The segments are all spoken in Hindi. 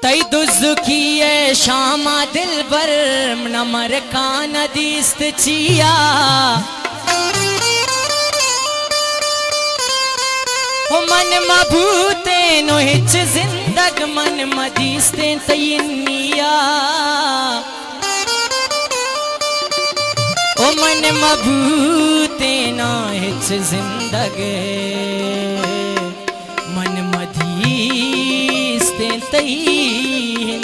तई दुजुकिए शामा दिल बर नमर कान दीस्त चिया मन मभूते नो हिच जिंदग मन मदीस्ते तयनिया ओ मन मभूते नो हिच जिंदग मन मदीस्ते तयनिया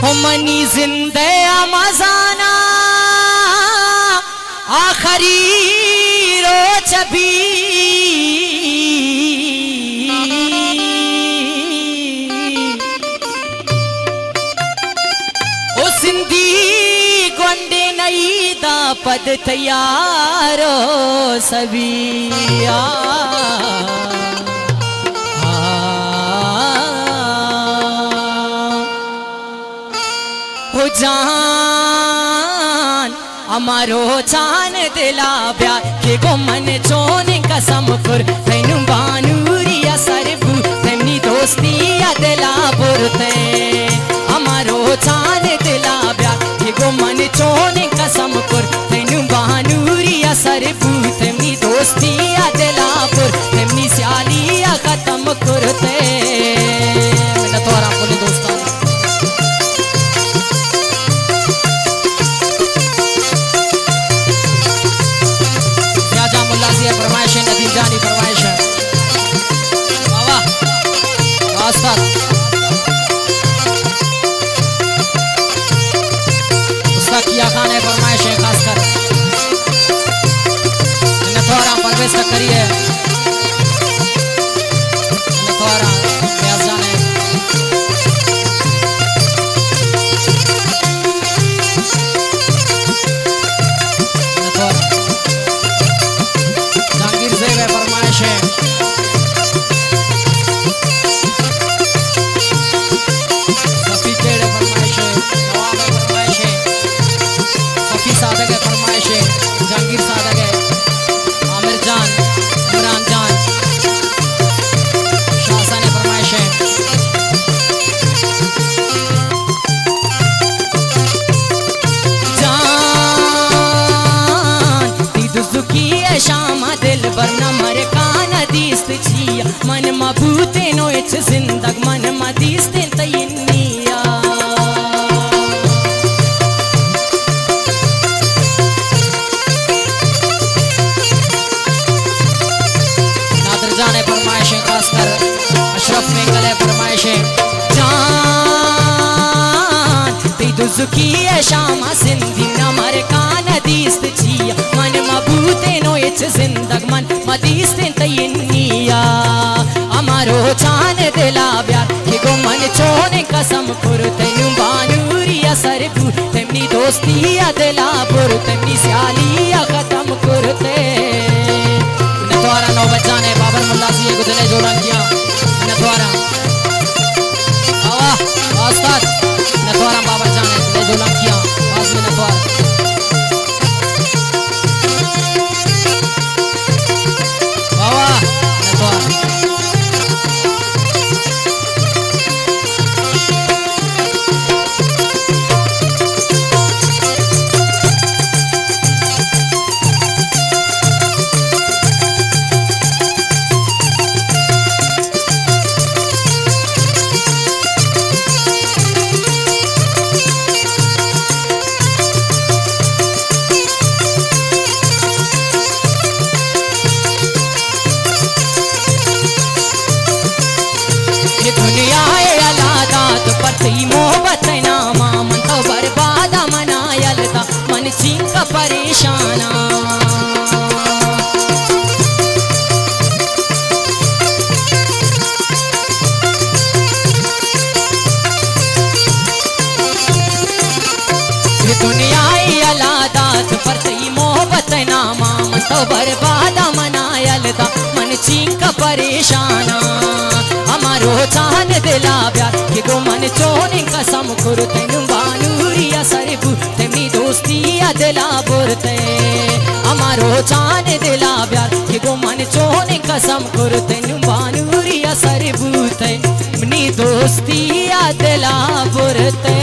हो मनी जिंदे मजाना आखरी रोज भी ओ सिंधी गोंडे नई दा पद तैयारो सबिया हो जान अमारो चान दिला ब्या के गो मन चोने कसम पुर तैनु बानूरिया सरबू तैनी दोस्ती दिला पुरते अमारो चान दिला ब्या के गो मन चोने कसम पुर तैनु बानूरिया सरबू तैनी दोस्ती दिला पुर तैनी स्यालिया खत्म करते मैं तो आराम बोले दोस्तान फरमाइश है नदीम जानी फरमाइश है वाह उस्ताद उसका किया खान है फरमाइश है खासकर नथवारा परवेश तक करिए नथवारा प्यास जाने फरमाइश है सफी तेरे फरमाइश है नवाब है फरमाइश है सफी सादक है फरमाइश है जहांगीर सादक है आमिर जान इमरान जान शाहसान है फरमाइश है जान दी दुजुकी है शामा दिल बर नमर कान दीस्त चिया मन मभूते नो इच जिंदग मन मदीस्ते तयनिया नादर जाने फरमाइश है खासकर अशरफ मेंगल है फरमाइश है जान ती दुजुकी है शामा सिंधी नमर कान दीस्त चिया मन मभूते नो इच जिंदग मन मदीस्ते तयनिया अमारो चान दिला ब्यार के गो मन चोने कसम पुर तैनु बानूरिया सरबू तैमनी दोस्ती दिला पुर तैमनी स्यालिया खत्म करते नथवारा नौ बच्चाने बाबर मुल्ला सी गुदले जोड़ा किया नथवारा आवा उस्ताद नथवारा बाबर जाने गुदले जोड़ा किया पास में नथवारा मोहब्बत नामा मन तो बर्बाद मनायल था मन चिंक परेशाना दुनिया अलादात पर तई मोहब्बत नामा मन तो बर्बाद मनायल था मन चिंक परेशाना हमारो चाहन दिला ब्यार के गो मन चोने कसम खुर तैनु बानूरिया सरबू तैमनी दोस्ती दिला बुरते हमारो चाहन दिला ब्यार कसम कुर्तन बानूरिया सर बूते मनी दोस्ती या दिला बुरते